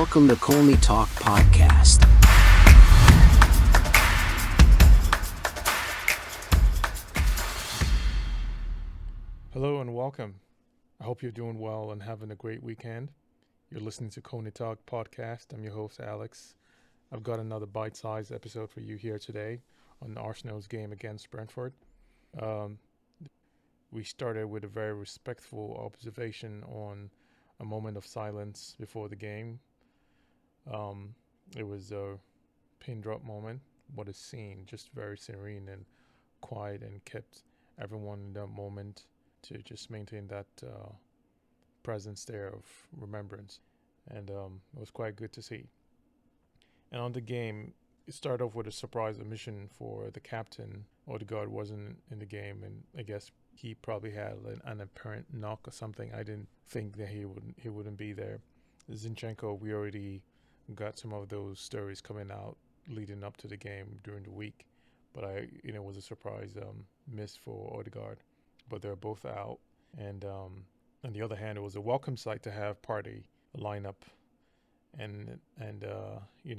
Welcome to Colney Talk Podcast. Hello and welcome. I hope you're doing well and having a great weekend. You're listening to Colney Talk Podcast. I'm your host, Alex. I've got another bite-sized episode for you here today on Arsenal's game against Brentford. We started with a very respectful observation on a moment of silence before the game. It was a pin drop moment. What is seen, just very serene and quiet, and kept everyone in that moment to just maintain that presence there of remembrance. And it was quite good to see. And on the game, it started off with a surprise omission for the captain. Odegaard wasn't in the game, and I guess he probably had an apparent knock or something. I didn't think that he wouldn't be there. Zinchenko, we already got some of those stories coming out leading up to the game during the week, but it was a surprise miss for Odegaard. But they're both out, and on the other hand, it was a welcome sight to have Partey line up and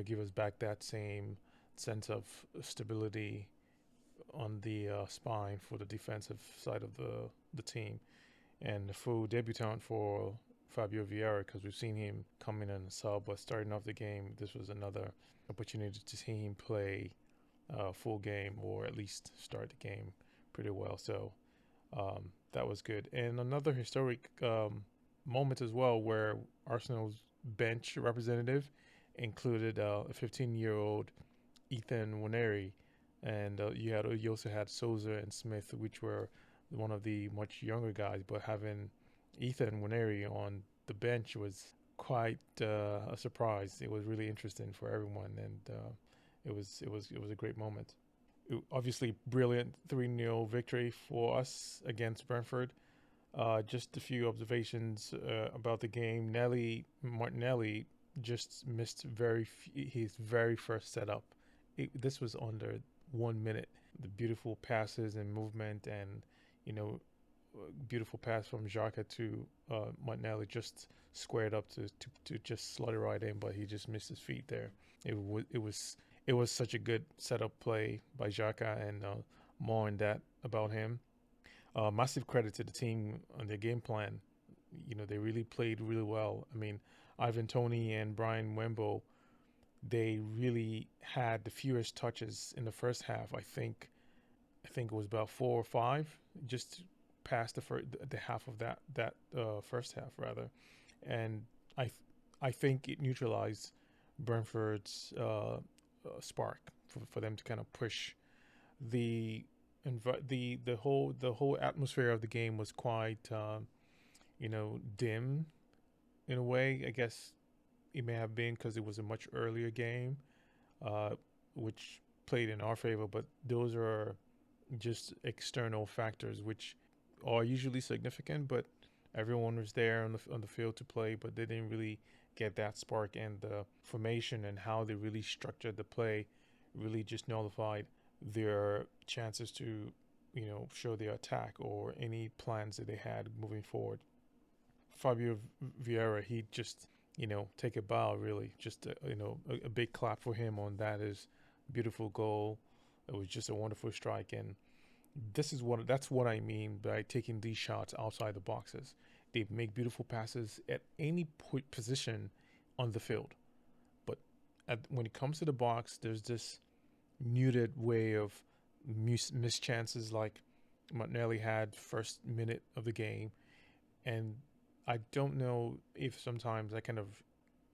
give us back that same sense of stability on the spine for the defensive side of the team, and the full debutant for Fabio Vieira, because we've seen him come in and sub, but starting off the game, this was another opportunity to see him play full game, or at least start the game pretty well. So that was good. And another historic moment as well, where Arsenal's bench representative included a 15-year-old Ethan Nwaneri, and you also had Souza and Smith, which were one of the much younger guys. But having Ethan Nwaneri on the bench was quite a surprise. It was really interesting for everyone, and it was a great moment. Obviously, brilliant 3-0 victory for us against Brentford. Just a few observations about the game. Martinelli just missed his very first setup. This was under 1 minute. The beautiful passes and movement, and beautiful pass from Xhaka to Martinelli, just squared up to just slot it right in, but he just missed his feet there. It was such a good setup play by Xhaka, and more on that about him. Massive credit to the team on their game plan. They really played really well. I mean, Ivan Toney and Brian Wembo, they really had the fewest touches in the first half. I think it was about 4 or 5, just past the half of that first half rather, and I think it neutralized Brentford's spark for them to kind of push. The whole atmosphere of the game was quite dim in a way. I guess it may have been because it was a much earlier game, which played in our favor, but those are just external factors which are usually significant. But everyone was there on the field to play, but they didn't really get that spark, and the formation and how they really structured the play really just nullified their chances to show their attack or any plans that they had moving forward. Fabio Vieira, he just take a bow, really. Just a big clap for him on that. Is beautiful goal. It was just a wonderful strike, and that's what I mean by taking these shots outside the boxes. They make beautiful passes at any position on the field, but when it comes to the box, there's this muted way of missed chances, like Martinelli had first minute of the game, and I don't know if sometimes that kind of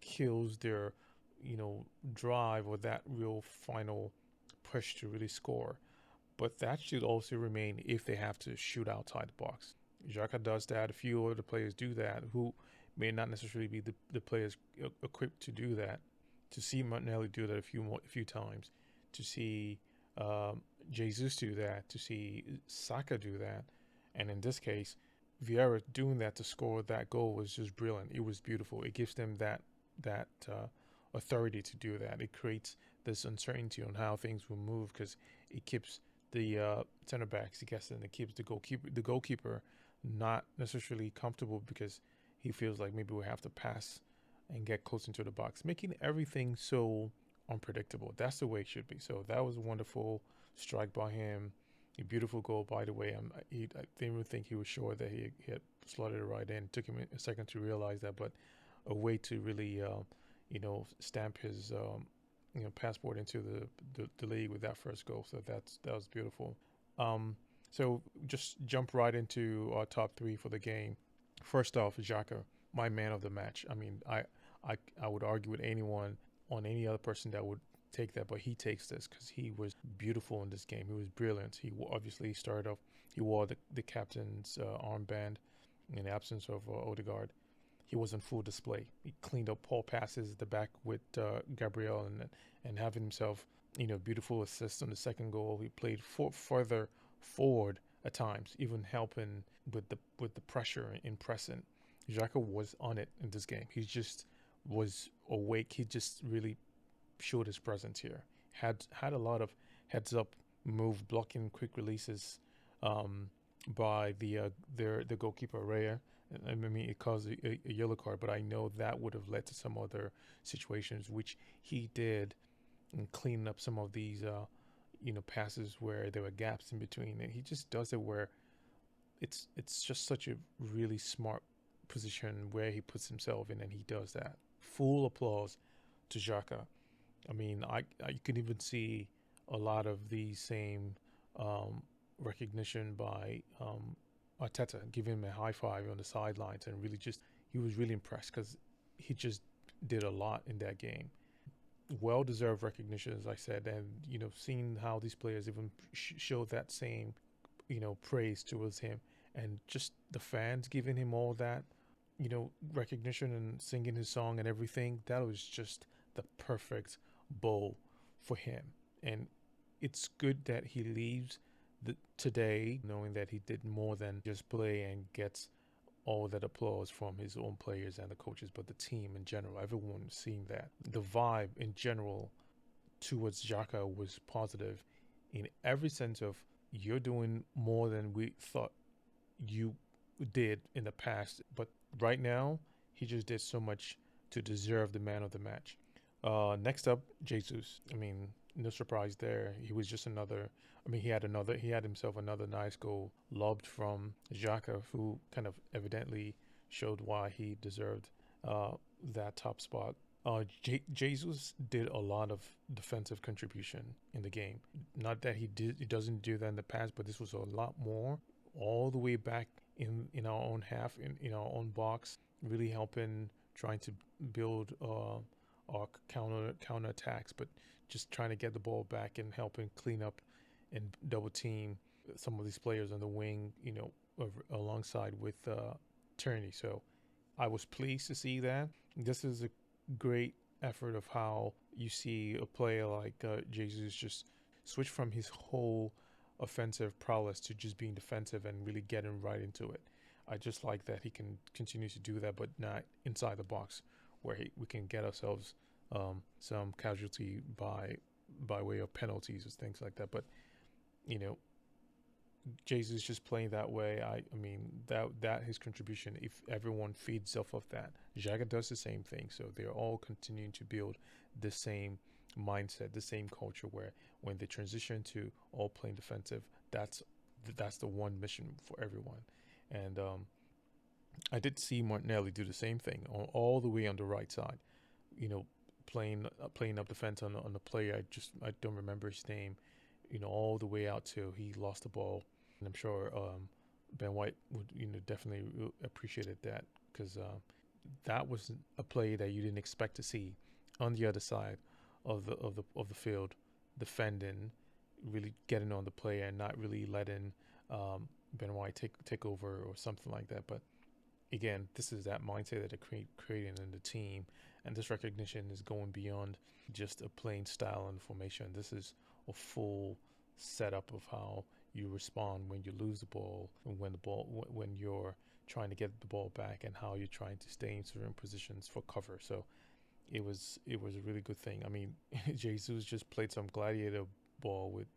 kills their drive or that real final push to really score. But that should also remain if they have to shoot outside the box. Xhaka does that. A few other players do that who may not necessarily be the players equipped to do that. To see Martinelli do that a few times, to see Jesus do that, to see Saka do that, and in this case, Vieira doing that to score that goal was just brilliant. It was beautiful. It gives them that authority to do that. It creates this uncertainty on how things will move, because it keeps the center backs guessing. It keeps the goalkeeper not necessarily comfortable, because he feels like maybe we have to pass and get close into the box, making everything so unpredictable. That's the way it should be. So that was a wonderful strike by him. A beautiful goal, by the way. I didn't even think he was sure that he had slotted it right in. It took him a second to realize that, but a way to really, stamp his, passport into the league with that first goal. So that was beautiful. So just jump right into our top three for the game. First off, Xhaka, my man of the match. I mean, I would argue with anyone on any other person that would take that, but he takes this because he was beautiful in this game. He was brilliant. He obviously started off. He wore the captain's armband in the absence of Odegaard. He was in full display. He cleaned up Paul passes at the back with Gabriel and having himself, beautiful assist on the second goal. He played further forward at times, even helping with the pressure in pressing. Xhaka was on it in this game. He just was awake. He just really showed his presence here. Had a lot of heads up move, blocking quick releases by the goalkeeper Raya. I mean, it caused a yellow card, but I know that would have led to some other situations, which he did, and cleaning up some of these passes where there were gaps in between. And he just does it where it's just such a really smart position where he puts himself in, and he does that. Full applause to Xhaka. I mean, I you can even see a lot of the same recognition by Arteta, giving him a high five on the sidelines, and he was really impressed because he just did a lot in that game. Well-deserved recognition, as I said, and seeing how these players even show that same praise towards him, and just the fans giving him all that recognition and singing his song and everything. That was just the perfect bowl for him, and it's good that he leaves today knowing that he did more than just play and gets all that applause from his own players and the coaches, but the team in general. Everyone seeing that. The vibe in general towards Xhaka was positive in every sense of, you're doing more than we thought you did in the past, but right now he just did so much to deserve the man of the match. Next up, Jesus. I mean, no surprise there. He was just another. I mean, he had himself another nice goal lobbed from Xhaka, who kind of evidently showed why he deserved that top spot. Jesus did a lot of defensive contribution in the game. Not that he doesn't do that in the past, but this was a lot more. All the way back in our own half, in our own box, really helping, trying to build our counter attacks, but just trying to get the ball back and helping clean up and double team some of these players on the wing, alongside with Tierney. So I was pleased to see that. This is a great effort of how you see a player like Jesus just switch from his whole offensive prowess to just being defensive and really getting right into it. I just like that he can continue to do that, but not inside the box, where we can get ourselves some casualty by way of penalties or things like that. But Jesus just playing that way. I mean that his contribution. If everyone feeds off of that, Xhaka does the same thing. So they're all continuing to build the same mindset, the same culture, where when they transition to all playing defensive, that's the one mission for everyone. And I did see Martinelli do the same thing all the way on the right side, playing up defense on the player. I don't remember his name, all the way out till he lost the ball. And I'm sure Ben White would definitely appreciated that, because that was a play that you didn't expect to see on the other side of the field, defending, really getting on the player and not really letting Ben White take over or something like that. But again, this is that mindset that they're creating in the team, and this recognition is going beyond just a plain style and formation. This is a full setup of how you respond when you lose the ball, and when you're trying to get the ball back, and how you're trying to stay in certain positions for cover. So it was a really good thing. I mean, Jesus just played some gladiator ball with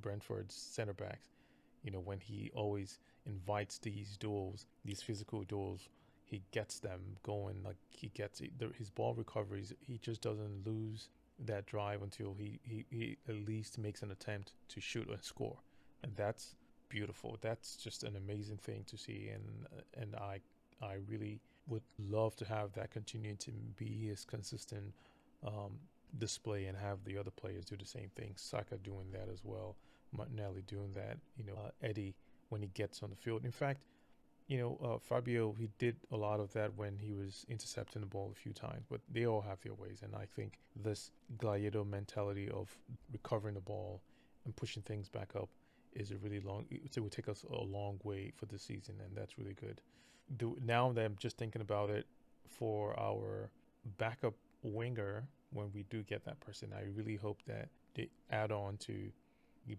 Brentford's center backs. When he always invites these duels, these physical duels, he gets them going. Like he gets his ball recoveries. He just doesn't lose that drive until he at least makes an attempt to shoot and score, and that's beautiful. That's just an amazing thing to see, and I really would love to have that continue to be his consistent display, and have the other players do the same thing. Saka doing that as well, Martinelli doing that. Eddie when he gets on the field. In fact, Fabio, he did a lot of that when he was intercepting the ball a few times, but they all have their ways. And I think this gladiator mentality of recovering the ball and pushing things back up is it would take us a long way for this season, and that's really good. Now that I'm just thinking about it, for our backup winger, when we do get that person, I really hope that they add on to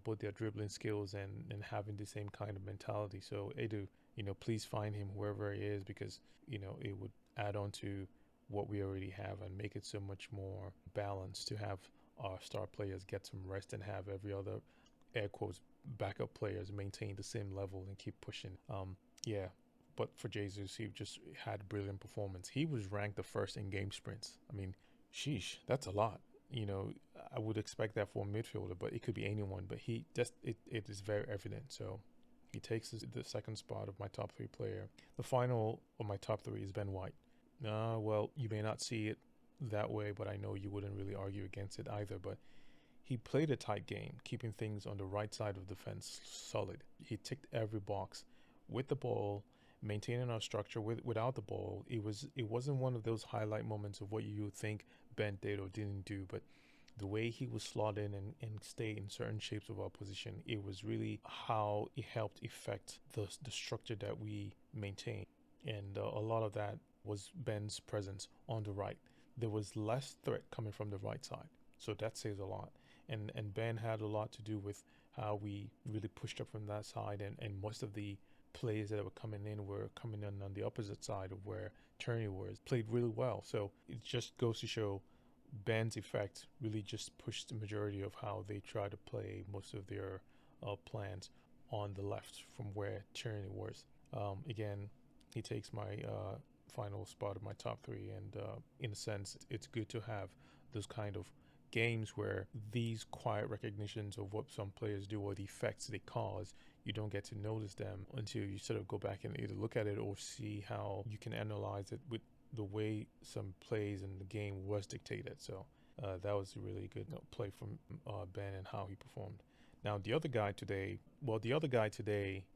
both their dribbling skills and having the same kind of mentality. So Edu, please find him wherever he is, because, it would add on to what we already have and make it so much more balanced to have our star players get some rest and have every other, air quotes, backup players maintain the same level and keep pushing. Yeah. But for Jesus, he just had a brilliant performance. He was ranked the first in game sprints. I mean, sheesh, that's a lot. I would expect that for a midfielder, but it could be anyone. But it is very evident. So he takes the second spot of my top 3 player. The final of my top 3 is Ben White. Well, you may not see it that way, but I know you wouldn't really argue against it either. But he played a tight game, keeping things on the right side of the fence solid. He ticked every box with the ball, maintaining our structure without the ball. It wasn't one of those highlight moments of what you would think Ben did or didn't do, but the way he was slotted in and stay in certain shapes of our position, it was really how it helped affect the structure that we maintain. And a lot of that was Ben's presence on the right. There was less threat coming from the right side, so that says a lot. And Ben had a lot to do with how we really pushed up from that side, and most of the plays that were coming in on the opposite side of where Tierney was, played really well. So it just goes to show Ben's effect really just pushed the majority of how they try to play most of their plans on the left from where Tierney was. Again, he takes my final spot of my top 3, and in a sense, it's good to have those kind of games where these quiet recognitions of what some players do or the effects they cause, you don't get to notice them until you sort of go back and either look at it or see how you can analyze it with the way some plays in the game was dictated. So that was a really good play from Ben and how he performed. Now the other guy today,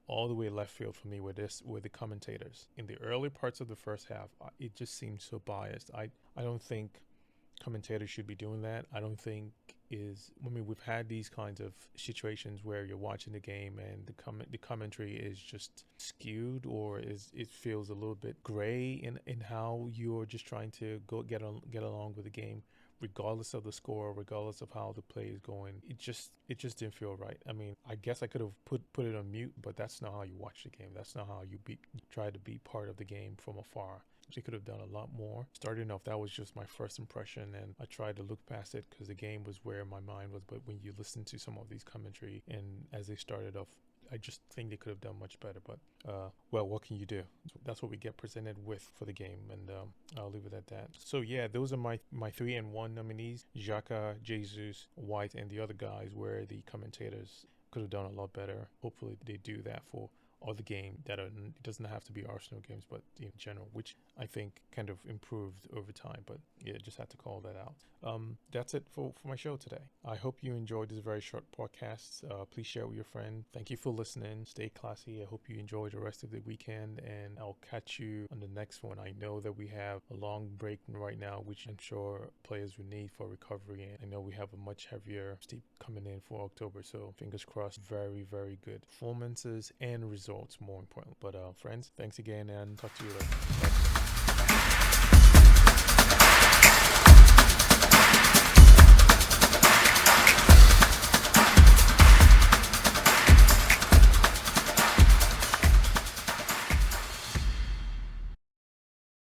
all the way left field for me were the commentators. In the early parts of the first half, it just seemed so biased. I don't think commentators should be doing that. We've had these kinds of situations where you're watching the game and the commentary is just skewed, or it feels a little bit gray in how you're just trying to get along with the game, regardless of the score, regardless of how the play is going. It just didn't feel right. I mean, I guess I could have put it on mute, but that's not how you watch the game. That's not how you try to be part of the game from afar. She could have done a lot more. Starting off, that was just my first impression, and I tried to look past it because the game was where my mind was. But when you listen to some of these commentary, and as they started off, I just think they could have done much better. But, well, what can you do? That's what we get presented with for the game, and I'll leave it at that. So, yeah, those are my 3-1 nominees. Xhaka, Jesus, White, and the other guys where the commentators could have done a lot better. Hopefully they do that for other game it doesn't have to be Arsenal games, but in general, which I think kind of improved over time. But yeah, just had to call that out. That's it for my show today. I hope you enjoyed this very short podcast. Please share with your friend. Thank you for listening. Stay classy. I hope you enjoy the rest of the weekend, and I'll catch you on the next one. I know that we have a long break right now, which I'm sure players will need for recovery. And I know we have a much heavier steep coming in for October. So fingers crossed, very, very good performances and results, more important. But friends, thanks again, and talk to you later.